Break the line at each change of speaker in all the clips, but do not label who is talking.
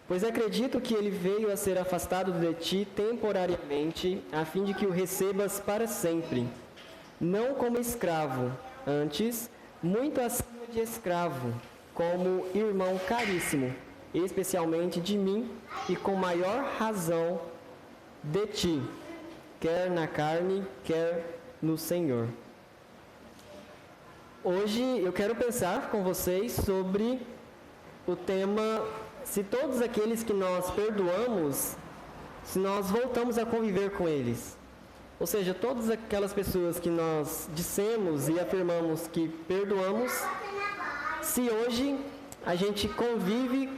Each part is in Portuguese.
Pois acredito que ele veio a ser afastado de ti temporariamente, a fim de que o recebas para sempre, não como escravo, antes, muito acima de escravo, como irmão caríssimo, especialmente de mim e com maior razão de ti, quer na carne, quer no Senhor. Hoje eu quero pensar com vocês sobre o tema: se todos aqueles que nós perdoamos, se nós voltamos a conviver com eles. Ou seja, todas aquelas pessoas que nós dissemos e afirmamos que perdoamos, se hoje a gente convive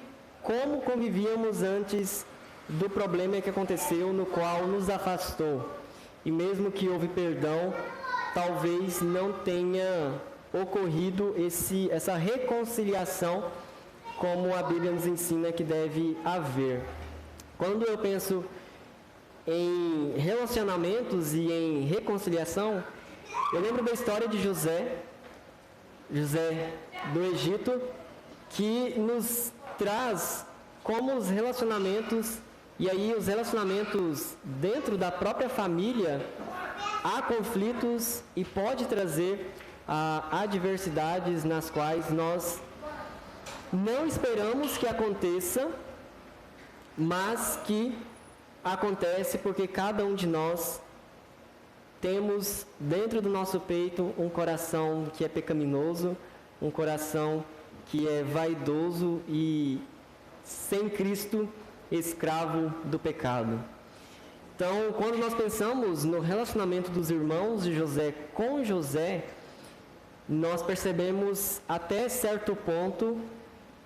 como convivíamos antes do problema que aconteceu, no qual nos afastou. E mesmo que houve perdão, talvez não tenha ocorrido essa reconciliação como a Bíblia nos ensina que deve haver. Quando eu penso em relacionamentos e em reconciliação, eu lembro da história de José do Egito, que nos traz como os relacionamentos, e aí os relacionamentos dentro da própria família, há conflitos e pode trazer adversidades nas quais nós não esperamos que aconteça, mas que acontece porque cada um de nós temos dentro do nosso peito um coração que é pecaminoso, um coração que é vaidoso e sem Cristo, escravo do pecado. Então, quando nós pensamos no relacionamento dos irmãos de José com José, nós percebemos até certo ponto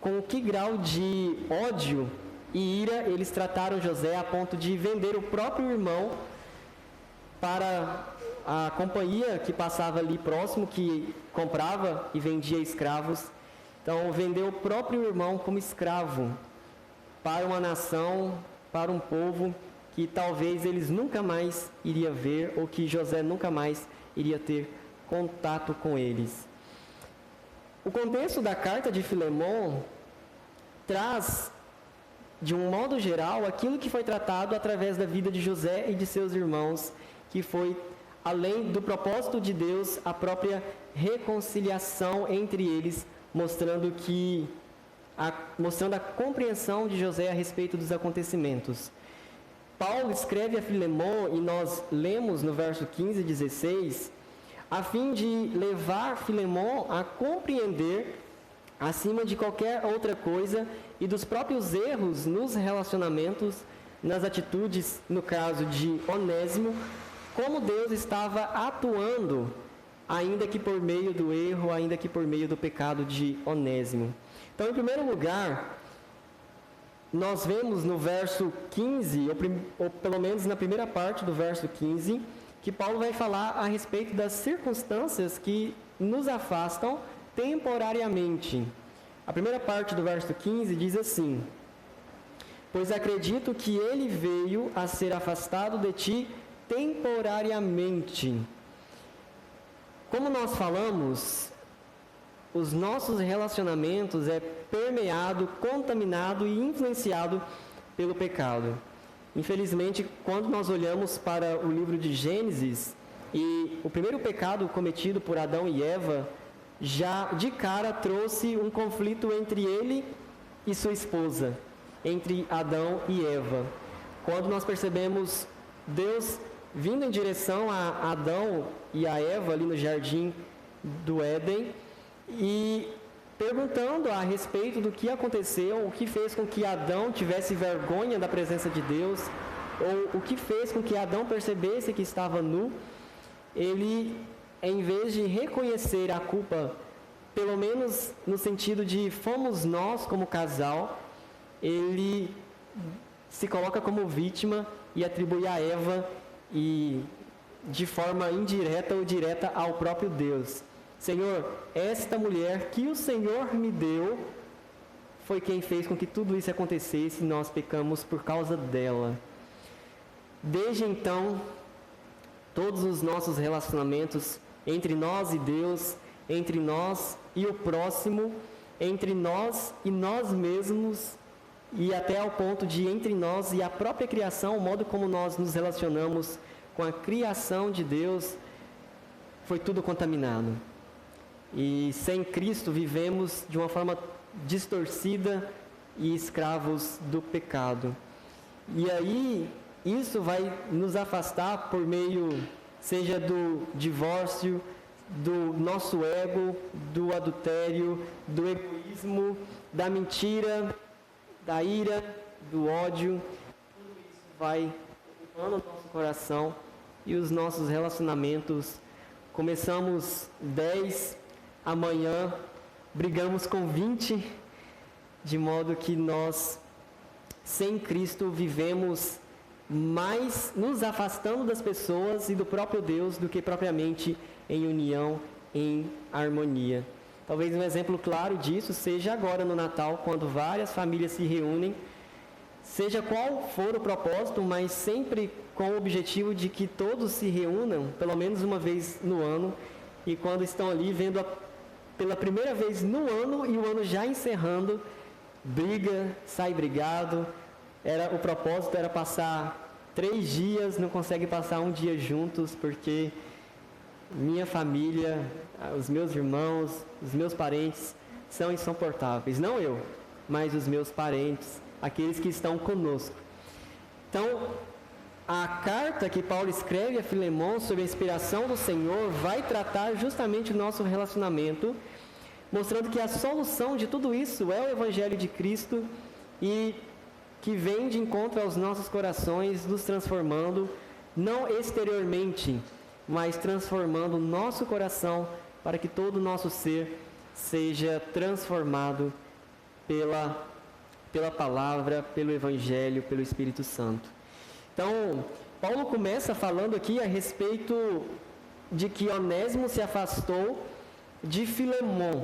com que grau de ódio e ira eles trataram José a ponto de vender o próprio irmão para a companhia que passava ali próximo, que comprava e vendia escravos. Então, vendeu o próprio irmão como escravo para uma nação, para um povo que talvez eles nunca mais iriam ver, ou que José nunca mais iria ter contato com eles. O contexto da carta de Filemon traz, de um modo geral, aquilo que foi tratado através da vida de José e de seus irmãos, que foi, além do propósito de Deus, a própria reconciliação entre eles, mostrando a compreensão de José a respeito dos acontecimentos. Paulo escreve a Filemon, e nós lemos no verso 15 e 16, a fim de levar Filemon a compreender, acima de qualquer outra coisa, e dos próprios erros nos relacionamentos, nas atitudes, no caso de Onésimo, como Deus estava atuando, ainda que por meio do erro, ainda que por meio do pecado de Onésimo. Então, em primeiro lugar, nós vemos no verso 15, ou pelo menos na primeira parte do verso 15, que Paulo vai falar a respeito das circunstâncias que nos afastam temporariamente. A primeira parte do verso 15 diz assim: pois acredito que ele veio a ser afastado de ti temporariamente. Como nós falamos, os nossos relacionamentos é permeado, contaminado e influenciado pelo pecado. Infelizmente, quando nós olhamos para o livro de Gênesis, e o primeiro pecado cometido por Adão e Eva, já de cara trouxe um conflito entre ele e sua esposa, entre Adão e Eva. Quando nós percebemos Deus vindo em direção a Adão e a Eva ali no jardim do Éden, e perguntando a respeito do que aconteceu, o que fez com que Adão tivesse vergonha da presença de Deus, ou o que fez com que Adão percebesse que estava nu, ele, em vez de reconhecer a culpa, pelo menos no sentido de fomos nós como casal, ele se coloca como vítima e atribui a Eva, e de forma indireta ou direta, ao próprio Deus. Senhor, esta mulher que o Senhor me deu foi quem fez com que tudo isso acontecesse, e nós pecamos por causa dela. Desde então, todos os nossos relacionamentos entre nós e Deus, entre nós e o próximo, entre nós e nós mesmos, e até ao ponto de entre nós e a própria criação, o modo como nós nos relacionamos com a criação de Deus, foi tudo contaminado. E sem Cristo vivemos de uma forma distorcida e escravos do pecado. E aí isso vai nos afastar por meio, seja do divórcio, do nosso ego, do adultério, do egoísmo, da mentira, da ira, do ódio. Tudo isso vai ocupando o nosso coração e os nossos relacionamentos. Começamos 10, amanhã brigamos com 20, de modo que nós, sem Cristo, vivemos mais nos afastando das pessoas e do próprio Deus do que propriamente em união, em harmonia. Talvez um exemplo claro disso seja agora no Natal, quando várias famílias se reúnem, seja qual for o propósito, mas sempre com o objetivo de que todos se reúnam pelo menos uma vez no ano, e quando estão ali vendo pela primeira vez no ano e o ano já encerrando, briga, sai brigado. O propósito era passar 3 dias, não consegue passar um dia juntos, porque minha família, os meus irmãos, os meus parentes são insuportáveis. Não eu, mas os meus parentes, aqueles que estão conosco. Então, a carta que Paulo escreve a Filemon sob a inspiração do Senhor vai tratar justamente o nosso relacionamento, mostrando que a solução de tudo isso é o Evangelho de Cristo e que vem de encontro aos nossos corações, nos transformando, não exteriormente, mas transformando o nosso coração para que todo o nosso ser seja transformado pela palavra, pelo Evangelho, pelo Espírito Santo. Então, Paulo começa falando aqui a respeito de que Onésimo se afastou de Filemon.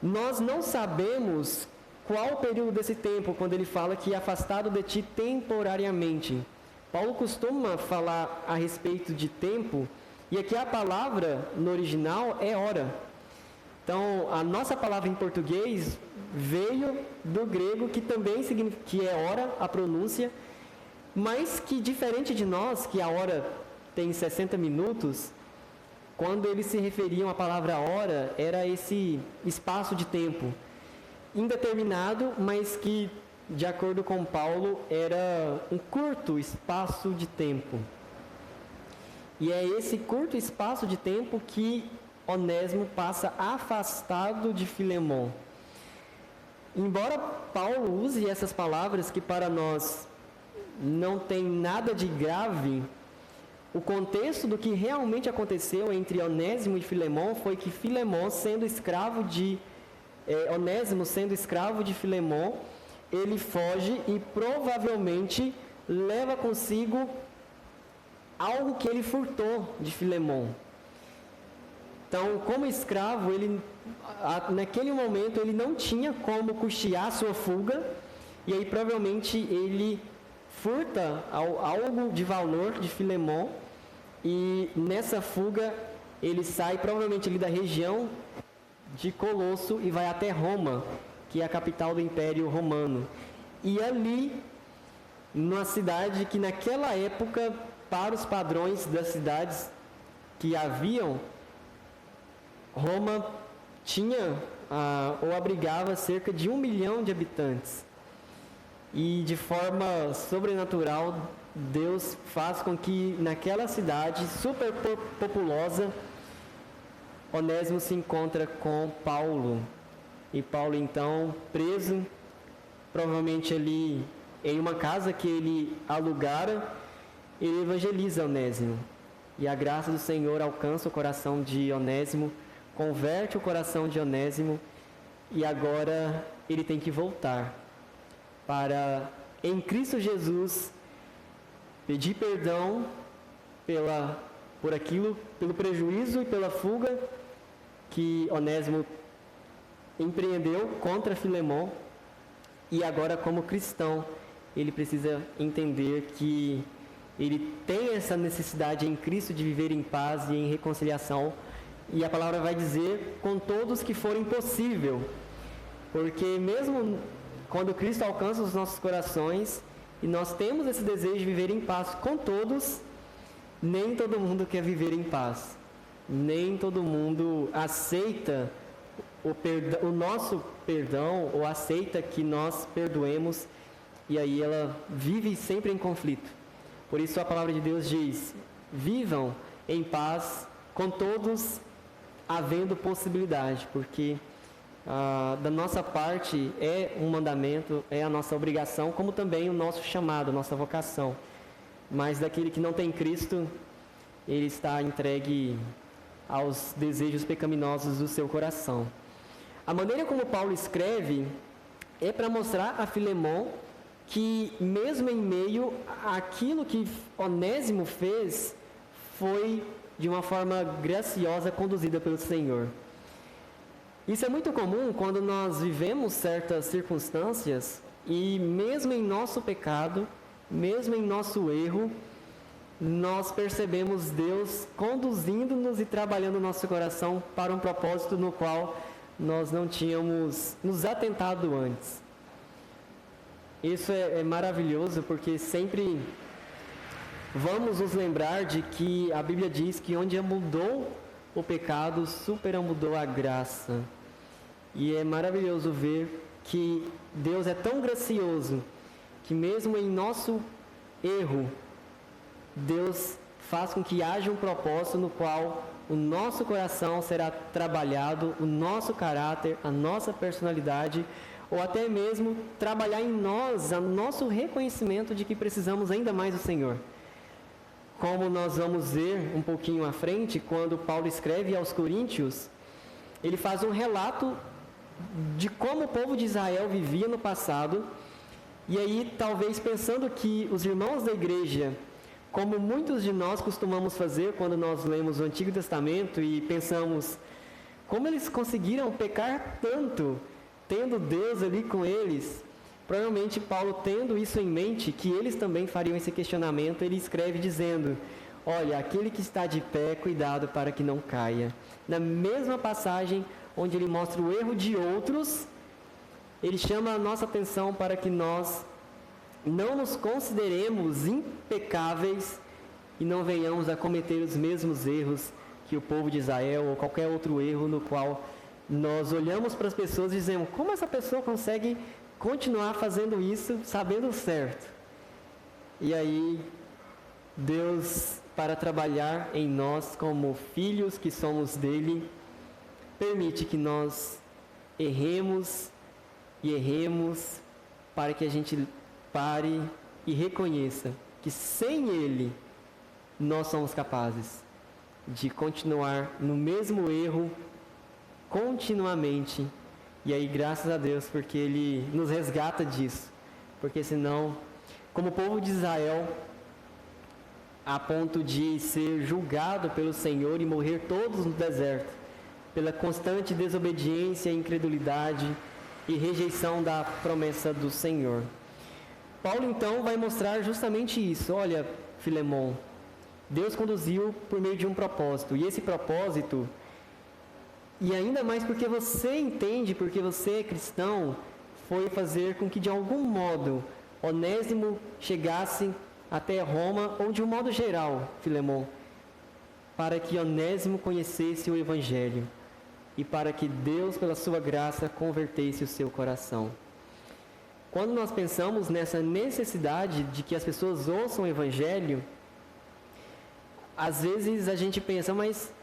Nós não sabemos qual o período desse tempo, quando ele fala que é afastado de ti temporariamente. Paulo costuma falar a respeito de tempo, e aqui a palavra no original é hora. Então, a nossa palavra em português veio do grego, que também significa, que é hora, a pronúncia, mas que diferente de nós, que a hora tem 60 minutos, quando eles se referiam à palavra hora, era esse espaço de tempo indeterminado, mas que, de acordo com Paulo, era um curto espaço de tempo. E é esse curto espaço de tempo que Onésimo passa afastado de Filemon. Embora Paulo use essas palavras que para nós não tem nada de grave, o contexto do que realmente aconteceu entre Onésimo e Filemon foi que Filemon, sendo escravo de Onésimo sendo escravo de Filemon, ele foge e provavelmente leva consigo algo que ele furtou de Filemon. Então, como escravo, naquele momento ele não tinha como custear sua fuga, e aí provavelmente ele furta algo de valor de Filemon, e nessa fuga ele sai provavelmente ali da região de Colosso e vai até Roma, que é a capital do Império Romano. E ali, numa cidade que naquela época, para os padrões das cidades que haviam, Roma tinha ou abrigava cerca de 1 milhão de habitantes. E de forma sobrenatural, Deus faz com que naquela cidade super populosa, Onésimo se encontra com Paulo. E Paulo, então, preso, provavelmente ali em uma casa que ele alugara, ele evangeliza Onésimo. E a graça do Senhor alcança o coração de Onésimo, converte o coração de Onésimo, e agora ele tem que voltar para, em Cristo Jesus, pedir perdão pelo prejuízo e pela fuga que Onésimo empreendeu contra Filemon, e agora, como cristão, ele precisa entender que ele tem essa necessidade em Cristo de viver em paz e em reconciliação, e a palavra vai dizer com todos que forem possível, porque mesmo quando Cristo alcança os nossos corações e nós temos esse desejo de viver em paz com todos, nem todo mundo quer viver em paz. Nem todo mundo aceita o nosso perdão ou aceita que nós perdoemos, e aí ela vive sempre em conflito. Por isso a palavra de Deus diz: vivam em paz com todos, havendo possibilidade, porque da nossa parte é um mandamento, é a nossa obrigação, como também o nosso chamado, a nossa vocação. Mas daquele que não tem Cristo, ele está entregue aos desejos pecaminosos do seu coração. A maneira como Paulo escreve é para mostrar a Filemon que, mesmo em meio àquilo que Onésimo fez, foi de uma forma graciosa conduzida pelo Senhor. Isso é muito comum quando nós vivemos certas circunstâncias e, mesmo em nosso pecado, mesmo em nosso erro, nós percebemos Deus conduzindo-nos e trabalhando o nosso coração para um propósito no qual nós não tínhamos nos atentado antes. Isso é maravilhoso, porque sempre vamos nos lembrar de que a Bíblia diz que onde abundou o pecado, superabundou a graça. E é maravilhoso ver que Deus é tão gracioso que, mesmo em nosso erro, Deus faz com que haja um propósito no qual o nosso coração será trabalhado, o nosso caráter, a nossa personalidade, ou até mesmo trabalhar em nós o nosso reconhecimento de que precisamos ainda mais do Senhor. Como nós vamos ver um pouquinho à frente, quando Paulo escreve aos Coríntios, ele faz um relato de como o povo de Israel vivia no passado, e aí talvez pensando que os irmãos da igreja, como muitos de nós costumamos fazer quando nós lemos o Antigo Testamento e pensamos como eles conseguiram pecar tanto, tendo Deus ali com eles, provavelmente Paulo, tendo isso em mente, que eles também fariam esse questionamento, ele escreve dizendo: olha, aquele que está de pé, cuidado para que não caia. Na mesma passagem onde ele mostra o erro de outros, ele chama a nossa atenção para que nós não nos consideremos impecáveis e não venhamos a cometer os mesmos erros que o povo de Israel ou qualquer outro erro no qual nós olhamos para as pessoas e dizemos: como essa pessoa consegue continuar fazendo isso sabendo certo? E aí Deus, para trabalhar em nós como filhos que somos dele, permite que nós erremos e erremos para que a gente pare e reconheça que sem ele nós somos capazes de continuar no mesmo erro continuamente. E aí, graças a Deus, porque ele nos resgata disso, porque senão, como o povo de Israel, a ponto de ser julgado pelo Senhor e morrer todos no deserto, pela constante desobediência, incredulidade e rejeição da promessa do Senhor. Paulo então vai mostrar justamente isso. Olha, Filemon, Deus conduziu por meio de um propósito, e esse propósito, e ainda mais porque você entende, porque você é cristão, foi fazer com que de algum modo Onésimo chegasse até Roma, ou de um modo geral, Filemon, para que Onésimo conhecesse o Evangelho e para que Deus, pela sua graça, convertesse o seu coração. Quando nós pensamos nessa necessidade de que as pessoas ouçam o Evangelho, às vezes a gente pensa, mas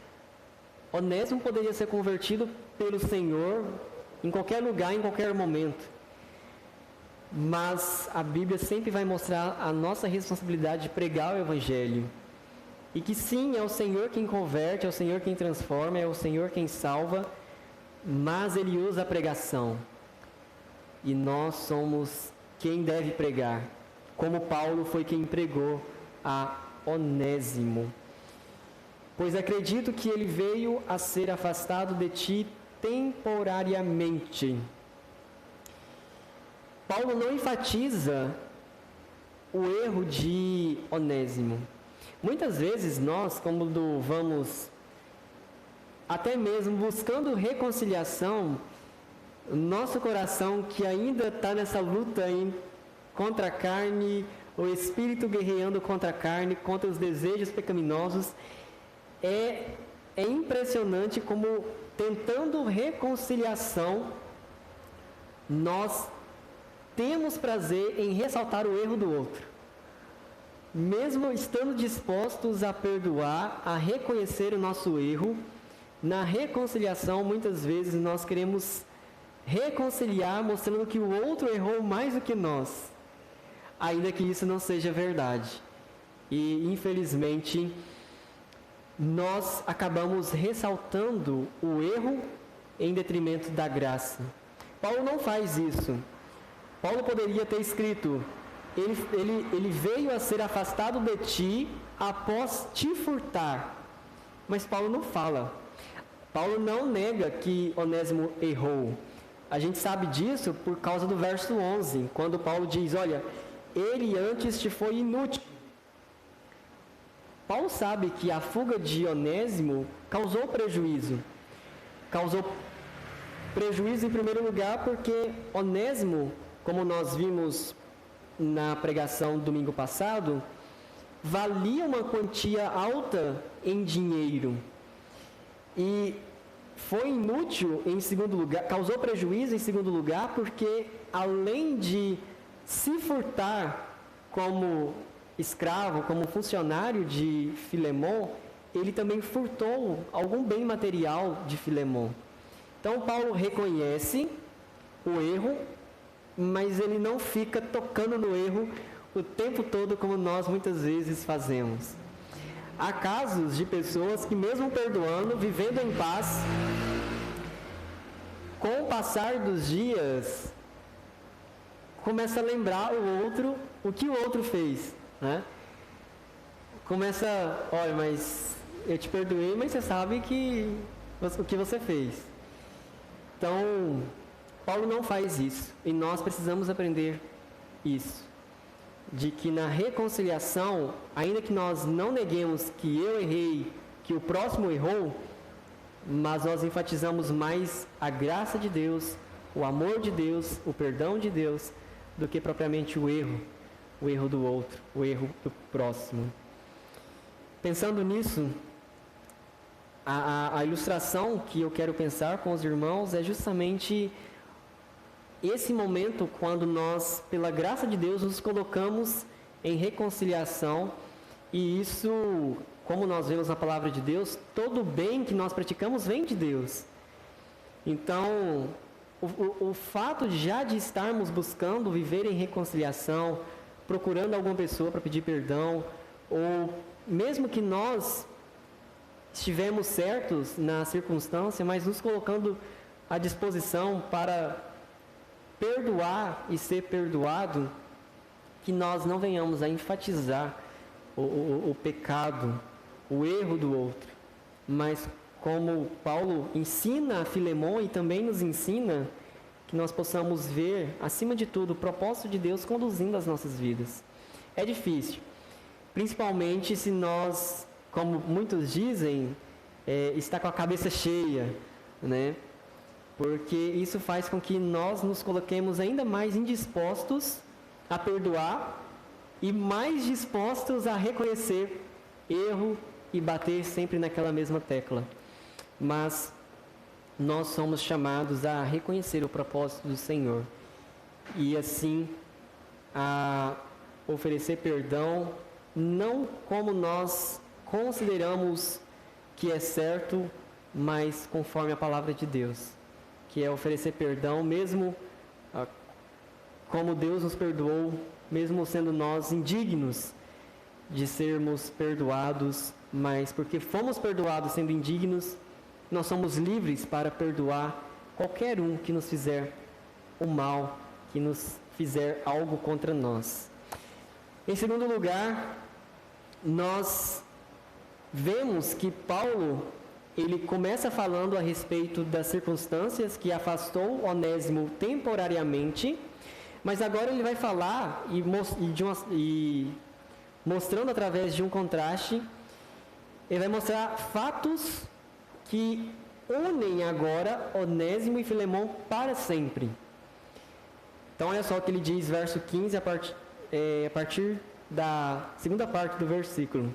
Onésimo poderia ser convertido pelo Senhor em qualquer lugar, em qualquer momento. Mas a Bíblia sempre vai mostrar a nossa responsabilidade de pregar o Evangelho. E que sim, é o Senhor quem converte, é o Senhor quem transforma, é o Senhor quem salva, mas Ele usa a pregação. E nós somos quem deve pregar, como Paulo foi quem pregou a Onésimo. Pois acredito que ele veio a ser afastado de ti temporariamente. Paulo não enfatiza o erro de Onésimo. Muitas vezes nós, quando vamos até mesmo buscando reconciliação, nosso coração que ainda está nessa luta contra a carne, o espírito guerreando contra a carne, contra os desejos pecaminosos, é impressionante como, tentando reconciliação, nós temos prazer em ressaltar o erro do outro. Mesmo estando dispostos a perdoar, a reconhecer o nosso erro, na reconciliação, muitas vezes nós queremos reconciliar mostrando que o outro errou mais do que nós, ainda que isso não seja verdade. E, infelizmente, nós acabamos ressaltando o erro em detrimento da graça. Paulo não faz isso. Paulo poderia ter escrito: ele veio a ser afastado de ti após te furtar. Mas Paulo não fala. Paulo não nega que Onésimo errou. A gente sabe disso por causa do verso 11, quando Paulo diz: olha, ele antes te foi inútil. Paulo sabe que a fuga de Onésimo causou prejuízo. Causou prejuízo em primeiro lugar porque Onésimo, como nós vimos na pregação domingo passado, valia uma quantia alta em dinheiro. E foi inútil em segundo lugar, causou prejuízo em segundo lugar, porque além de se furtar como escravo, como funcionário de Filemon, ele também furtou algum bem material de Filemon. Então Paulo reconhece o erro, mas ele não fica tocando no erro o tempo todo como nós muitas vezes fazemos. Há casos de pessoas que, mesmo perdoando, vivendo em paz, com o passar dos dias, começa a lembrar o outro, o que o outro fez, né? Começa, olha, mas eu te perdoei, mas você sabe o que você fez. Então, Paulo não faz isso, e nós precisamos aprender isso. De que na reconciliação, ainda que nós não neguemos que eu errei, que o próximo errou, mas nós enfatizamos mais a graça de Deus, o amor de Deus, o perdão de Deus, do que propriamente o erro do outro, o erro do próximo. Pensando nisso, a ilustração que eu quero pensar com os irmãos é justamente esse momento quando nós, pela graça de Deus, nos colocamos em reconciliação, e isso, como nós vemos na palavra de Deus, todo o bem que nós praticamos vem de Deus. Então, o fato de estarmos buscando viver em reconciliação, procurando alguma pessoa para pedir perdão, ou mesmo que nós estivemos certos na circunstância, mas nos colocando à disposição para perdoar e ser perdoado, que nós não venhamos a enfatizar o pecado, o erro do outro, mas como Paulo ensina a Filemon e também nos ensina, que nós possamos ver, acima de tudo, o propósito de Deus conduzindo as nossas vidas. É difícil, principalmente se nós, como muitos dizem, está com a cabeça cheia, né? Porque isso faz com que nós nos coloquemos ainda mais indispostos a perdoar e mais dispostos a reconhecer erro e bater sempre naquela mesma tecla. Mas nós somos chamados a reconhecer o propósito do Senhor e assim a oferecer perdão, não como nós consideramos que é certo, mas conforme a palavra de Deus, que é oferecer perdão mesmo como Deus nos perdoou, mesmo sendo nós indignos de sermos perdoados, mas porque fomos perdoados sendo indignos, nós somos livres para perdoar qualquer um que nos fizer o mal, que nos fizer algo contra nós. Em segundo lugar, nós vemos que Paulo, ele começa falando a respeito das circunstâncias que afastou Onésimo temporariamente, mas agora ele vai falar e mostrando através de um contraste, ele vai mostrar fatos que unem agora Onésimo e Filemão para sempre. Então, olha só o que ele diz, verso 15, a partir da segunda parte do versículo.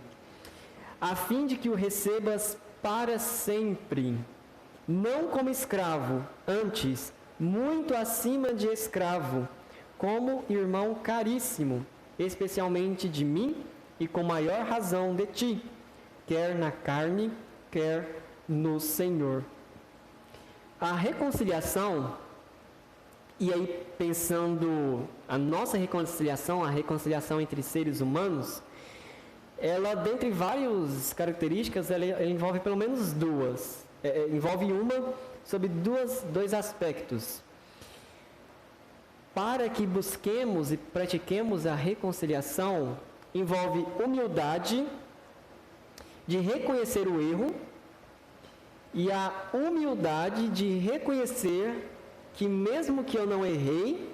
A fim de que o recebas para sempre, não como escravo, antes, muito acima de escravo, como irmão caríssimo, especialmente de mim e com maior razão de ti, quer na carne, quer no Senhor. A reconciliação, e aí pensando a nossa reconciliação, a reconciliação entre seres humanos, ela, dentre várias características, ela envolve pelo menos duas. Envolve uma sobre dois aspectos. Para que busquemos e pratiquemos a reconciliação, envolve humildade de reconhecer o erro e a humildade de reconhecer que mesmo que eu não errei,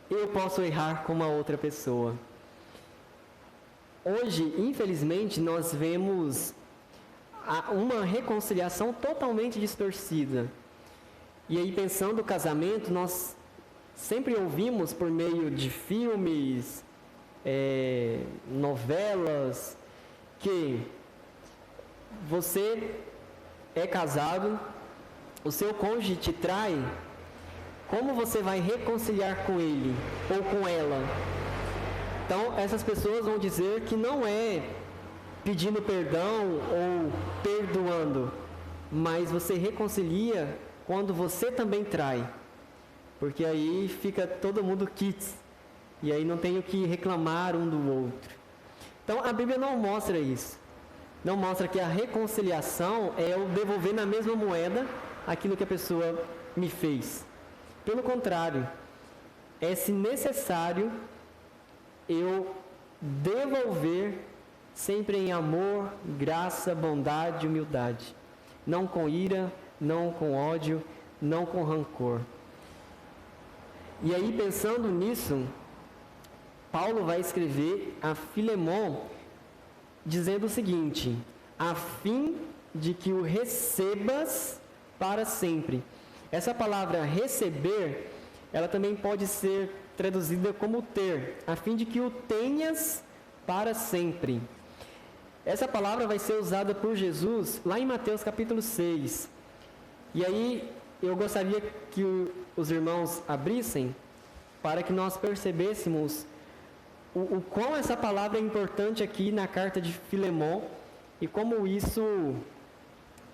eu posso errar com uma outra pessoa. Hoje, infelizmente, nós vemos uma reconciliação totalmente distorcida. E aí, pensando no casamento, nós sempre ouvimos por meio de filmes, novelas, que você é casado, o seu cônjuge te trai, como você vai reconciliar com ele ou com ela? Então, essas pessoas vão dizer que não é pedindo perdão ou perdoando, mas você reconcilia quando você também trai, porque aí fica todo mundo quites, e aí não tem o que reclamar um do outro. Então, a Bíblia não mostra isso. Não mostra que a reconciliação é eu devolver na mesma moeda aquilo que a pessoa me fez. Pelo contrário, é, se necessário, eu devolver sempre em amor, graça, bondade, humildade. Não com ira, não com ódio, não com rancor. E aí, pensando nisso, Paulo vai escrever a Filemão dizendo o seguinte: a fim de que o recebas para sempre. Essa palavra receber, ela também pode ser traduzida como ter, a fim de que o tenhas para sempre. Essa palavra vai ser usada por Jesus lá em Mateus capítulo 6. E aí eu gostaria que os irmãos abrissem para que nós percebêssemos o quão essa palavra é importante aqui na carta de Filemão e como isso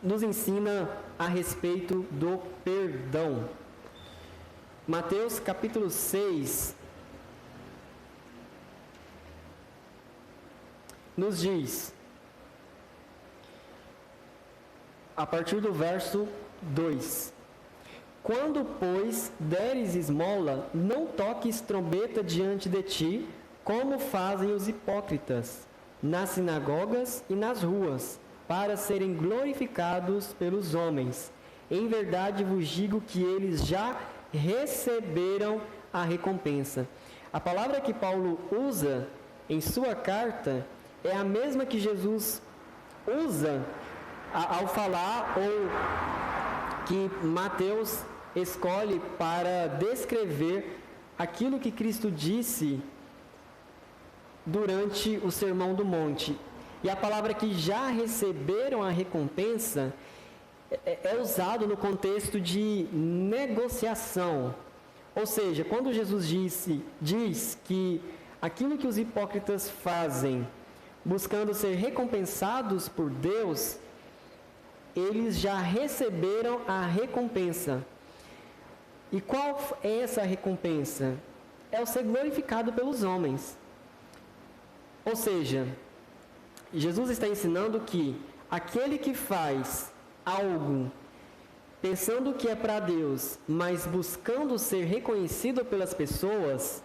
nos ensina a respeito do perdão. Mateus capítulo 6 nos diz, a partir do verso 2: Quando, pois, deres esmola, não toques trombeta diante de ti, como fazem os hipócritas, nas sinagogas e nas ruas, para serem glorificados pelos homens. Em verdade vos digo que eles já receberam a recompensa. A palavra que Paulo usa em sua carta é a mesma que Jesus usa ao falar, ou que Mateus escolhe para descrever aquilo que Cristo disse durante o Sermão do Monte. E a palavra que já receberam a recompensa é usado no contexto de negociação. Ou seja, quando Jesus diz que aquilo que os hipócritas fazem, buscando ser recompensados por Deus, eles já receberam a recompensa. E qual é essa recompensa? É o ser glorificado pelos homens. Ou seja, Jesus está ensinando que aquele que faz algo pensando que é para Deus, mas buscando ser reconhecido pelas pessoas,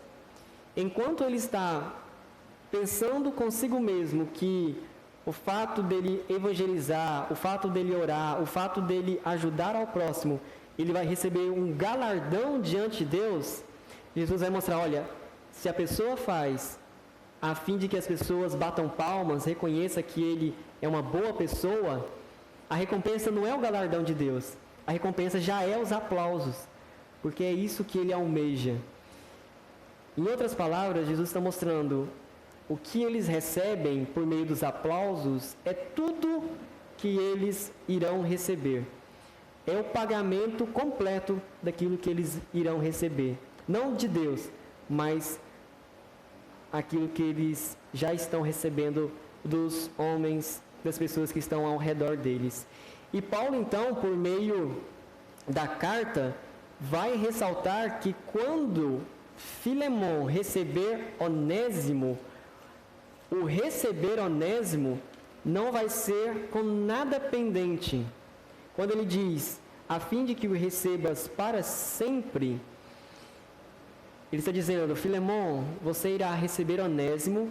enquanto ele está pensando consigo mesmo que o fato dele evangelizar, o fato dele orar, o fato dele ajudar ao próximo, ele vai receber um galardão diante de Deus, Jesus vai mostrar, olha, se a pessoa faz a fim de que as pessoas batam palmas, reconheça que ele é uma boa pessoa, a recompensa não é o galardão de Deus, a recompensa já é os aplausos, porque é isso que ele almeja. Em outras palavras, Jesus está mostrando o que eles recebem por meio dos aplausos é tudo que eles irão receber. É o pagamento completo daquilo que eles irão receber. Não de Deus, mas aquilo que eles já estão recebendo dos homens, das pessoas que estão ao redor deles. E Paulo, então, por meio da carta, vai ressaltar que quando Filemon receber Onésimo, o receber Onésimo não vai ser com nada pendente. Quando ele diz, a fim de que o recebas para sempre, ele está dizendo, Filemon, você irá receber Onésimo,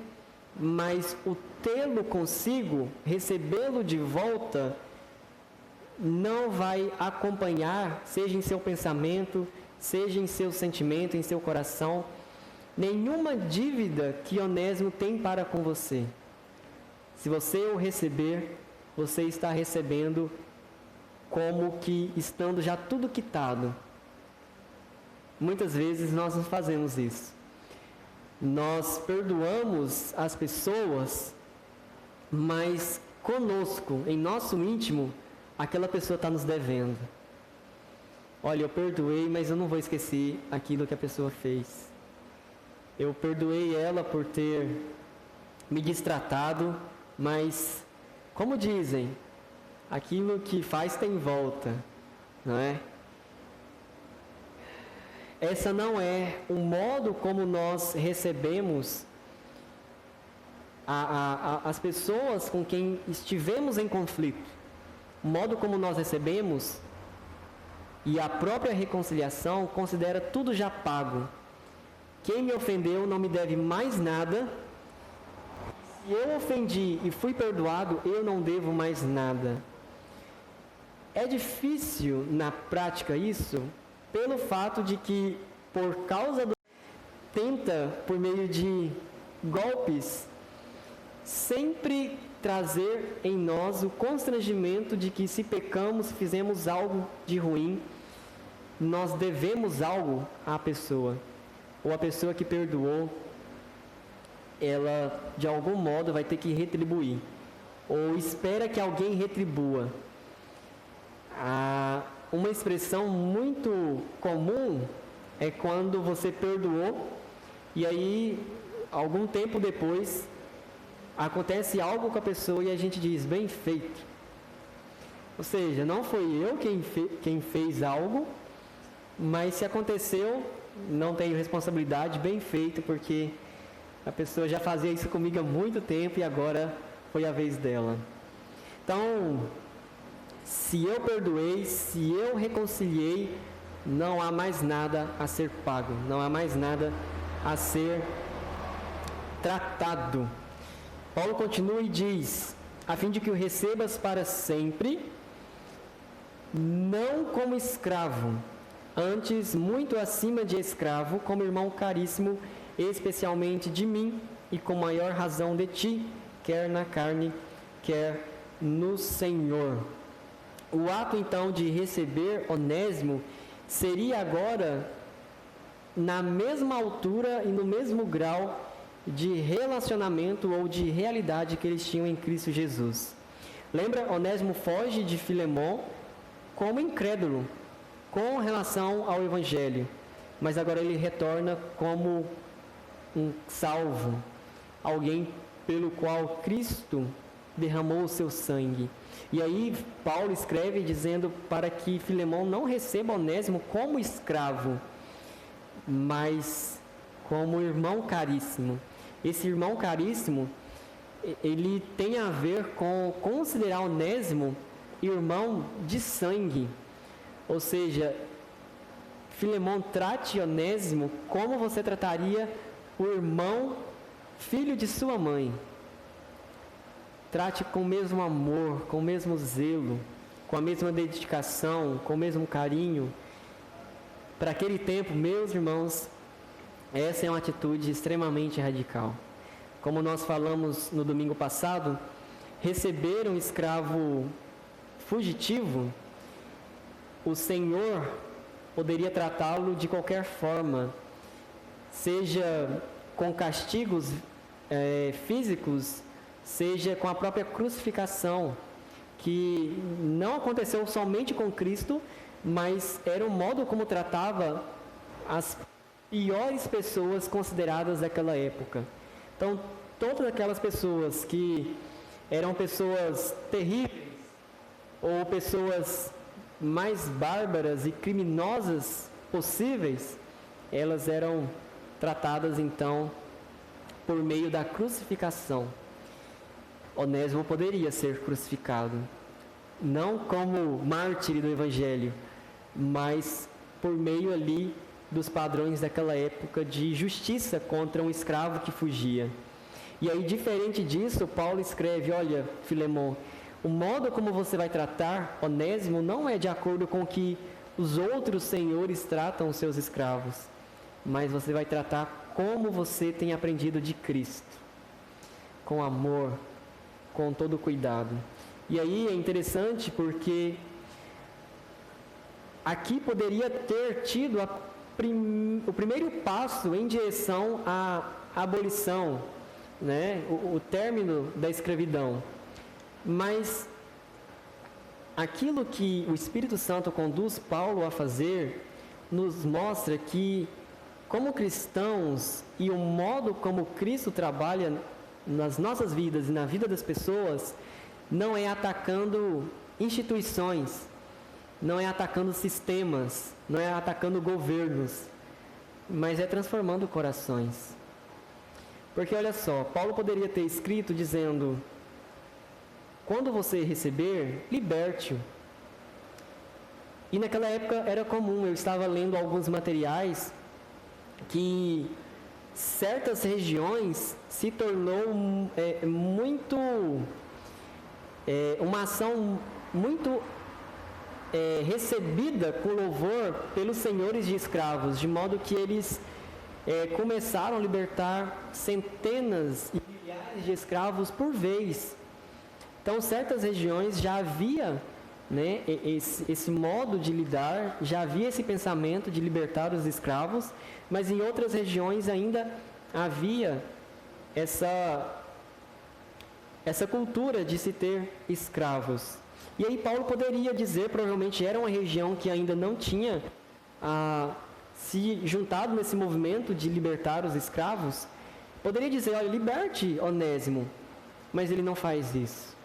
mas o tê-lo consigo, recebê-lo de volta, não vai acompanhar, seja em seu pensamento, seja em seu sentimento, em seu coração, nenhuma dívida que Onésimo tem para com você. Se você o receber, você está recebendo como que estando já tudo quitado. Muitas vezes nós não fazemos isso. Nós perdoamos as pessoas, mas conosco, em nosso íntimo, aquela pessoa está nos devendo. Olha, eu perdoei, mas eu não vou esquecer aquilo que a pessoa fez. Eu perdoei ela por ter me destratado, mas, como dizem, aquilo que faz tem volta, não é? Essa não é o modo como nós recebemos as pessoas com quem estivemos em conflito. O modo como nós recebemos e a própria reconciliação considera tudo já pago. Quem me ofendeu não me deve mais nada. Se eu ofendi e fui perdoado, eu não devo mais nada. É difícil na prática isso, pelo fato de que, por causa do... tenta, por meio de golpes, sempre trazer em nós o constrangimento de que se pecamos, se fizemos algo de ruim, nós devemos algo à pessoa. Ou a pessoa que perdoou, ela de algum modo vai ter que retribuir. Ou espera que alguém retribua. Uma expressão muito comum é quando você perdoou e aí, algum tempo depois, acontece algo com a pessoa e a gente diz, bem feito. Ou seja, não foi eu quem fez algo, mas se aconteceu, não tenho responsabilidade, bem feito, porque a pessoa já fazia isso comigo há muito tempo e agora foi a vez dela. Então, se eu perdoei, se eu reconciliei, não há mais nada a ser pago, não há mais nada a ser tratado. Paulo continua e diz, a fim de que o recebas para sempre, não como escravo, antes muito acima de escravo, como irmão caríssimo, especialmente de mim, e com maior razão de ti, quer na carne, quer no Senhor. O ato então de receber Onésimo seria agora na mesma altura e no mesmo grau de relacionamento ou de realidade que eles tinham em Cristo Jesus. Lembra, Onésimo foge de Filemon como incrédulo com relação ao Evangelho, mas agora ele retorna como um salvo, alguém pelo qual Cristo derramou o seu sangue. E aí Paulo escreve dizendo para que Filemon não receba Onésimo como escravo, mas como irmão caríssimo. Esse irmão caríssimo, ele tem a ver com considerar Onésimo irmão de sangue. Ou seja, Filemon, trate Onésimo como você trataria o irmão, filho de sua mãe. Trate com o mesmo amor, com o mesmo zelo, com a mesma dedicação, com o mesmo carinho. Para aquele tempo, meus irmãos, essa é uma atitude extremamente radical. Como nós falamos no domingo passado, receber um escravo fugitivo, o Senhor poderia tratá-lo de qualquer forma, seja com castigos físicos, seja com a própria crucificação, que não aconteceu somente com Cristo, mas era o modo como tratava as piores pessoas consideradas daquela época. Então, todas aquelas pessoas que eram pessoas terríveis, ou pessoas mais bárbaras e criminosas possíveis, elas eram tratadas então por meio da crucificação. Onésimo poderia ser crucificado, não como mártir do Evangelho, mas por meio ali dos padrões daquela época de justiça contra um escravo que fugia. E aí, diferente disso, Paulo escreve: olha, Filemon, o modo como você vai tratar Onésimo não é de acordo com o que os outros senhores tratam os seus escravos, mas você vai tratar como você tem aprendido de Cristo, com amor, com todo cuidado. E aí é interessante porque aqui poderia ter tido o primeiro passo em direção à abolição, né? o término da escravidão. Mas aquilo que o Espírito Santo conduz Paulo a fazer nos mostra que, como cristãos, e o modo como Cristo trabalha nas nossas vidas e na vida das pessoas, não é atacando instituições, não é atacando sistemas, não é atacando governos, mas é transformando corações. Porque olha só, Paulo poderia ter escrito dizendo: quando você receber, liberte-o. E naquela época era comum, eu estava lendo alguns materiais que certas regiões se tornou uma ação muito recebida com louvor pelos senhores de escravos, de modo que eles começaram a libertar centenas e milhares de escravos por vez. Então, certas regiões já havia, né, esse modo de lidar, já havia esse pensamento de libertar os escravos, mas em outras regiões ainda havia essa cultura de se ter escravos. E aí Paulo poderia dizer, provavelmente era uma região que ainda não tinha se juntado nesse movimento de libertar os escravos, poderia dizer: olha, liberte Onésimo, mas ele não faz isso.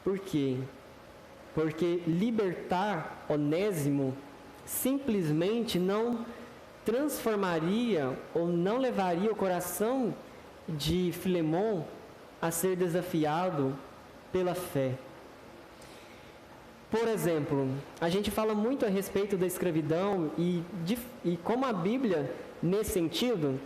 Por quê? Porque libertar Onésimo simplesmente não transformaria ou não levaria o coração de Filemon a ser desafiado pela fé. Por exemplo, a gente fala muito a respeito da escravidão e como a Bíblia, nesse sentido,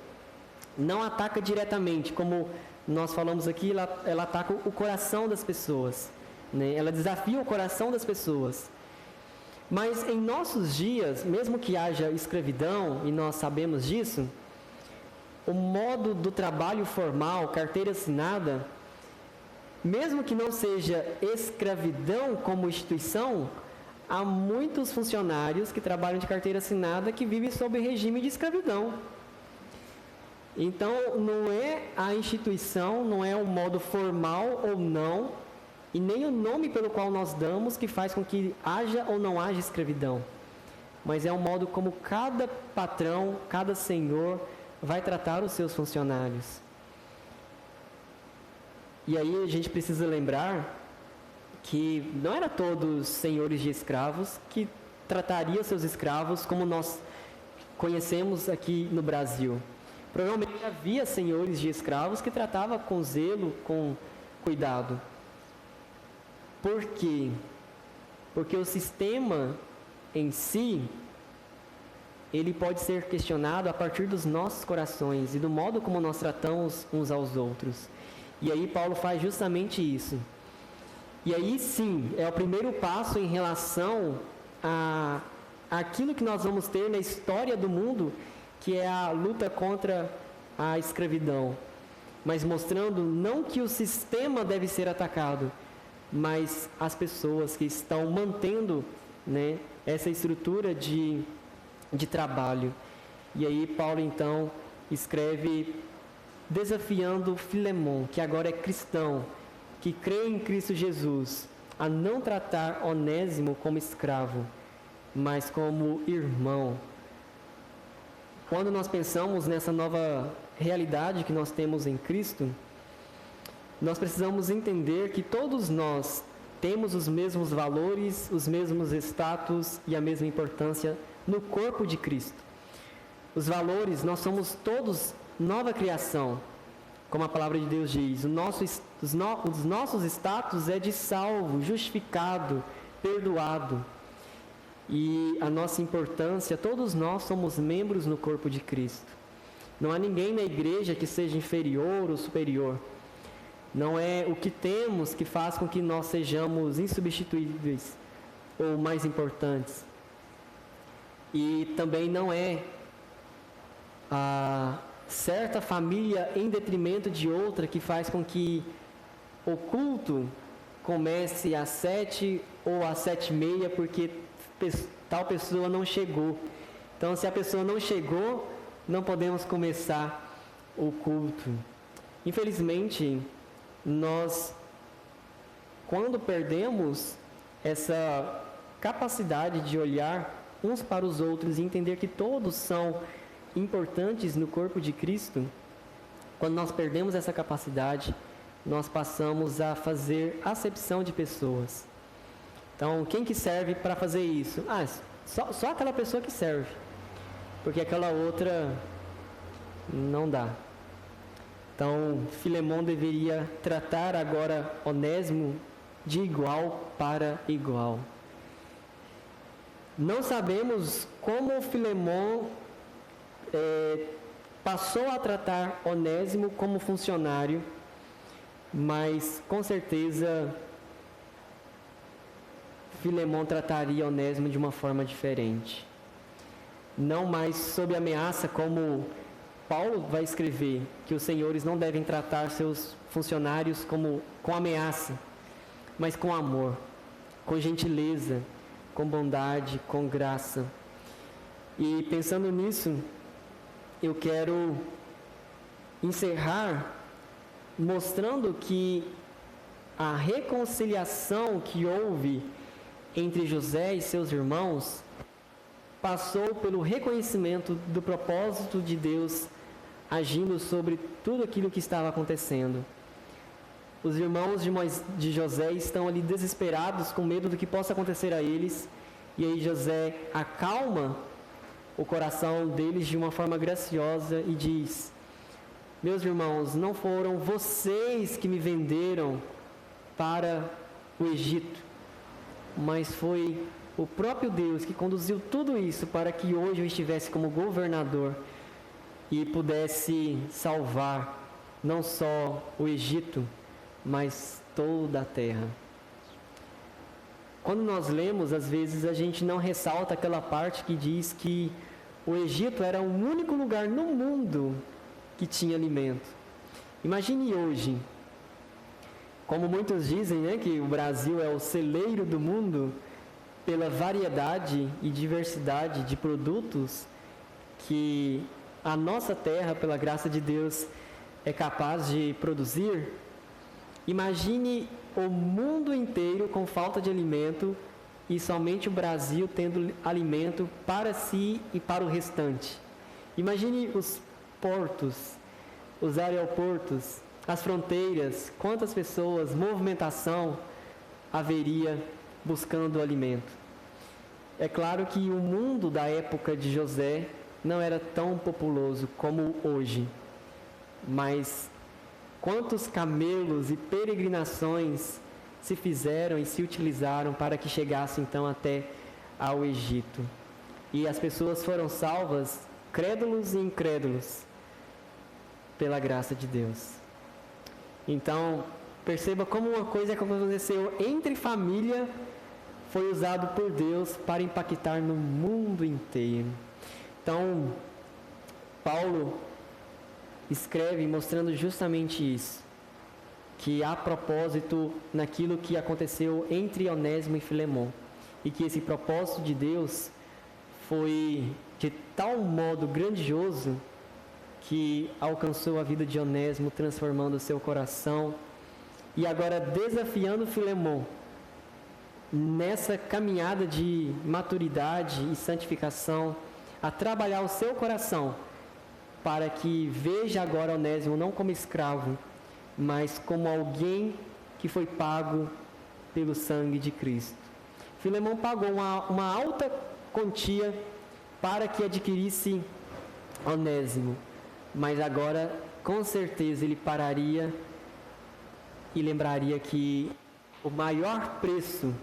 não ataca diretamente, como nós falamos aqui, ela ataca o coração das pessoas, né? Ela desafia o coração das pessoas. Mas em nossos dias, mesmo que haja escravidão, e nós sabemos disso, o modo do trabalho formal, carteira assinada, mesmo que não seja escravidão como instituição, há muitos funcionários que trabalham de carteira assinada que vivem sob regime de escravidão. Então, não é a instituição, não é o modo formal ou não, e nem o nome pelo qual nós damos que faz com que haja ou não haja escravidão, mas é o modo como cada patrão, cada senhor vai tratar os seus funcionários. E aí a gente precisa lembrar que não era todos senhores de escravos que tratariam seus escravos como nós conhecemos aqui no Brasil. Provavelmente havia senhores de escravos que tratavam com zelo, com cuidado. Por quê? Porque o sistema em si, ele pode ser questionado a partir dos nossos corações e do modo como nós tratamos uns aos outros. E aí Paulo faz justamente isso. E aí sim, é o primeiro passo em relação a aquilo que nós vamos ter na história do mundo, que é a luta contra a escravidão. Mas mostrando não que o sistema deve ser atacado, mas as pessoas que estão mantendo, né, essa estrutura de trabalho. E aí Paulo então escreve desafiando Filemon, que agora é cristão, que crê em Cristo Jesus, a não tratar Onésimo como escravo, mas como irmão. Quando nós pensamos nessa nova realidade que nós temos em Cristo, nós precisamos entender que todos nós temos os mesmos valores, os mesmos status e a mesma importância no corpo de Cristo. Os valores, nós somos todos nova criação, como a palavra de Deus diz. Os nossos status é de salvo, justificado, perdoado. E a nossa importância, todos nós somos membros no corpo de Cristo. Não há ninguém na igreja que seja inferior ou superior. Não é o que temos que faz com que nós sejamos insubstituíveis ou mais importantes. E também não é a certa família em detrimento de outra que faz com que o culto comece às 7 ou às 7:30 porque tal pessoa não chegou. Então, se a pessoa não chegou, não podemos começar o culto. Infelizmente, nós, quando perdemos essa capacidade de olhar uns para os outros e entender que todos são importantes no corpo de Cristo, quando nós perdemos essa capacidade, nós passamos a fazer acepção de pessoas. Então, quem que serve para fazer isso? Só aquela pessoa que serve, porque aquela outra não dá. Então, Filemon deveria tratar agora Onésimo de igual para igual. Não sabemos como Filemon passou a tratar Onésimo como funcionário, mas com certeza Filemon trataria Onésimo de uma forma diferente. Não mais sob ameaça, como Paulo vai escrever, que os senhores não devem tratar seus funcionários com ameaça, mas com amor, com gentileza, com bondade, com graça. E pensando nisso, eu quero encerrar mostrando que a reconciliação que houve entre José e seus irmãos passou pelo reconhecimento do propósito de Deus agindo sobre tudo aquilo que estava acontecendo. Os irmãos de José estão ali desesperados, com medo do que possa acontecer a eles, e aí José acalma o coração deles de uma forma graciosa e diz: meus irmãos, não foram vocês que me venderam para o Egito, mas foi o próprio Deus que conduziu tudo isso para que hoje eu estivesse como governador e pudesse salvar não só o Egito, mas toda a terra. Quando nós lemos, às vezes a gente não ressalta aquela parte que diz que o Egito era o único lugar no mundo que tinha alimento. Imagine hoje, como muitos dizem, né, que o Brasil é o celeiro do mundo pela variedade e diversidade de produtos que a nossa terra, pela graça de Deus, é capaz de produzir. Imagine o mundo inteiro com falta de alimento e somente o Brasil tendo alimento para si e para o restante. Imagine os portos, os aeroportos, as fronteiras, quantas pessoas, movimentação haveria buscando alimento. É claro que o mundo da época de José não era tão populoso como hoje, mas quantos camelos e peregrinações se fizeram e se utilizaram para que chegasse então até ao Egito. E as pessoas foram salvas, crédulos e incrédulos, pela graça de Deus. Então, perceba como uma coisa que aconteceu entre família foi usado por Deus para impactar no mundo inteiro. Então, Paulo escreve mostrando justamente isso. que há propósito naquilo que aconteceu entre Onésimo e Filemon, e que esse propósito de Deus foi de tal modo grandioso que alcançou a vida de Onésimo, transformando o seu coração e agora desafiando Filemon nessa caminhada de maturidade e santificação, a trabalhar o seu coração para que veja agora Onésimo não como escravo, mas como alguém que foi pago pelo sangue de Cristo. Filemon pagou uma alta quantia para que adquirisse Onésimo, mas agora com certeza ele pararia e lembraria que o maior preço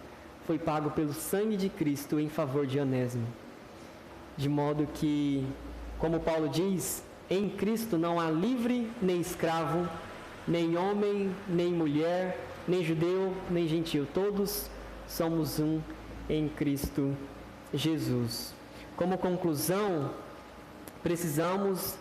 foi pago pelo sangue de Cristo em favor de Onésimo. De modo que, como Paulo diz, em Cristo não há livre nem escravo, nem homem, nem mulher, nem judeu, nem gentil. Todos somos um em Cristo Jesus. Como conclusão, precisamos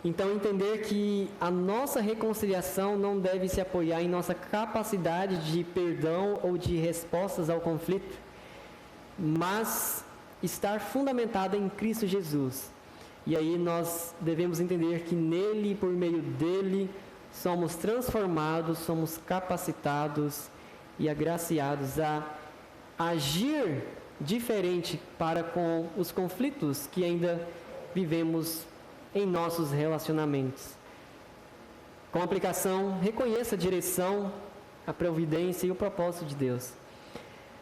então entender que a nossa reconciliação não deve se apoiar em nossa capacidade de perdão ou de respostas ao conflito, mas estar fundamentada em Cristo Jesus. E aí nós devemos entender que nele e por meio dele somos transformados, somos capacitados e agraciados a agir diferente para com os conflitos que ainda vivemos em nossos relacionamentos. Com a aplicação, reconheça a direção, a providência e o propósito de Deus.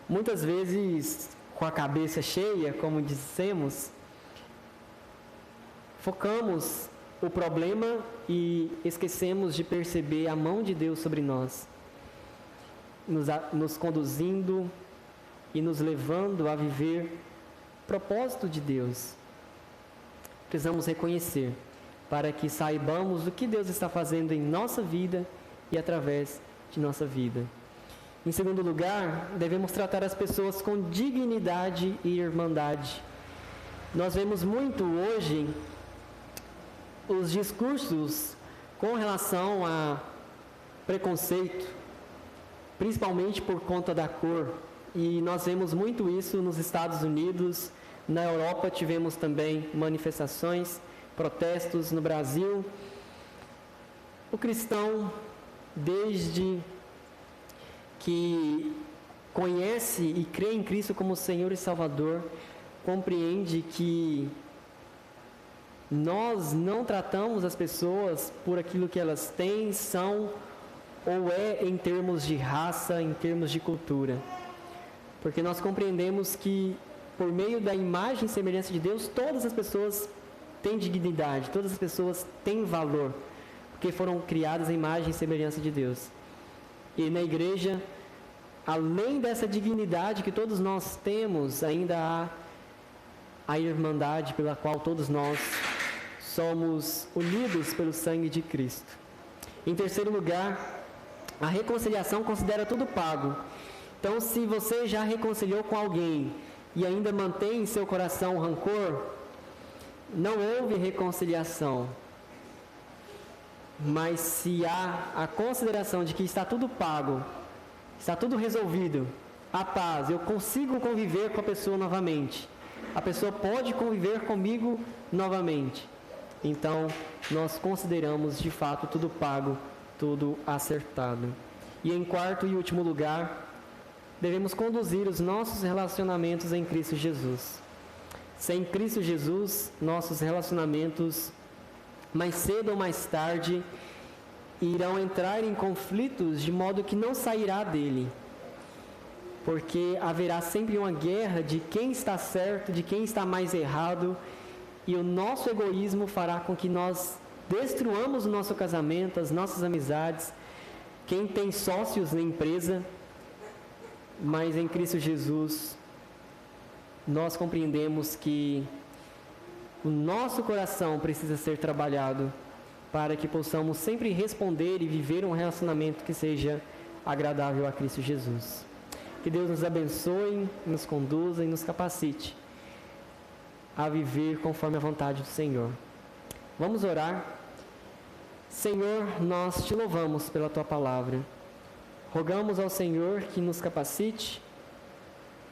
Muitas vezes, com a cabeça cheia, como dissemos, focamos o problema e esquecemos de perceber a mão de Deus sobre nós, nos conduzindo e nos levando a viver o propósito de Deus. Precisamos reconhecer para que saibamos o que Deus está fazendo em nossa vida e através de nossa vida. Em segundo lugar, devemos tratar as pessoas com dignidade e irmandade. Nós vemos muito hoje os discursos com relação a preconceito, principalmente por conta da cor. E nós vemos muito isso nos Estados Unidos. Na Europa tivemos também manifestações, protestos. No Brasil, o cristão, desde que conhece e crê em Cristo como Senhor e Salvador, compreende que nós não tratamos as pessoas por aquilo que elas têm, são ou é em termos de raça, em termos de cultura. Porque nós compreendemos que por meio da imagem e semelhança de Deus, todas as pessoas têm dignidade, todas as pessoas têm valor, porque foram criadas à imagem e semelhança de Deus. E na igreja, além dessa dignidade que todos nós temos, ainda há a irmandade pela qual todos nós somos unidos pelo sangue de Cristo. Em terceiro lugar, a reconciliação considera tudo pago. Então, se você já reconciliou com alguém e ainda mantém em seu coração rancor, não houve reconciliação. Mas se há a consideração de que está tudo pago, está tudo resolvido, a paz, eu consigo conviver com a pessoa novamente, a pessoa pode conviver comigo novamente, então nós consideramos de fato tudo pago, tudo acertado. E em quarto e último lugar, devemos conduzir os nossos relacionamentos em Cristo Jesus. Sem Cristo Jesus, nossos relacionamentos, mais cedo ou mais tarde, irão entrar em conflitos de modo que não sairá dele. Porque haverá sempre uma guerra de quem está certo, de quem está mais errado, e o nosso egoísmo fará com que nós destruamos o nosso casamento, as nossas amizades. Quem tem sócios na empresa, mas em Cristo Jesus, nós compreendemos que o nosso coração precisa ser trabalhado para que possamos sempre responder e viver um relacionamento que seja agradável a Cristo Jesus. Que Deus nos abençoe, nos conduza e nos capacite a viver conforme a vontade do Senhor. Vamos orar. Senhor, nós te louvamos pela tua palavra. Rogamos ao Senhor que nos capacite,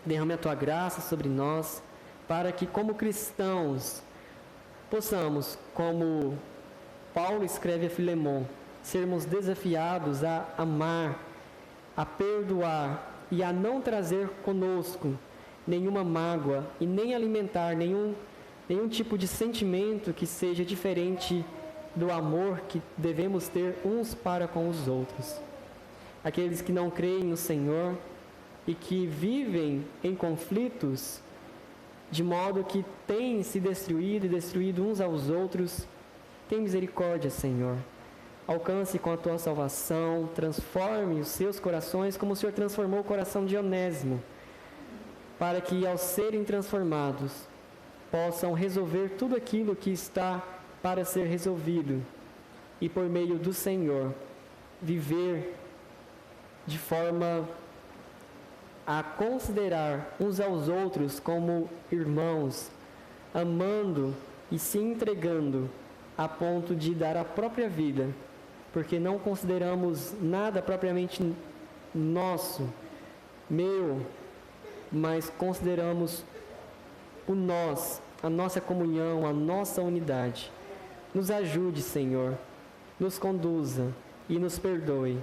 derrame a tua graça sobre nós, para que, como cristãos, possamos, como Paulo escreve a Filemon, sermos desafiados a amar, a perdoar e a não trazer conosco nenhuma mágoa e nem alimentar nenhum tipo de sentimento que seja diferente do amor que devemos ter uns para com os outros. Aqueles que não creem no Senhor e que vivem em conflitos, de modo que têm se destruído e destruído uns aos outros, tem misericórdia, Senhor. Alcance com a tua salvação, transforme os seus corações como o Senhor transformou o coração de Onésimo, para que, ao serem transformados, possam resolver tudo aquilo que está para ser resolvido e, por meio do Senhor, viver de forma a considerar uns aos outros como irmãos, amando e se entregando a ponto de dar a própria vida, porque não consideramos nada propriamente nosso, meu, mas consideramos o nós, a nossa comunhão, a nossa unidade. Nos ajude, Senhor, nos conduza e nos perdoe.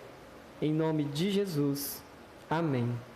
Em nome de Jesus. Amém.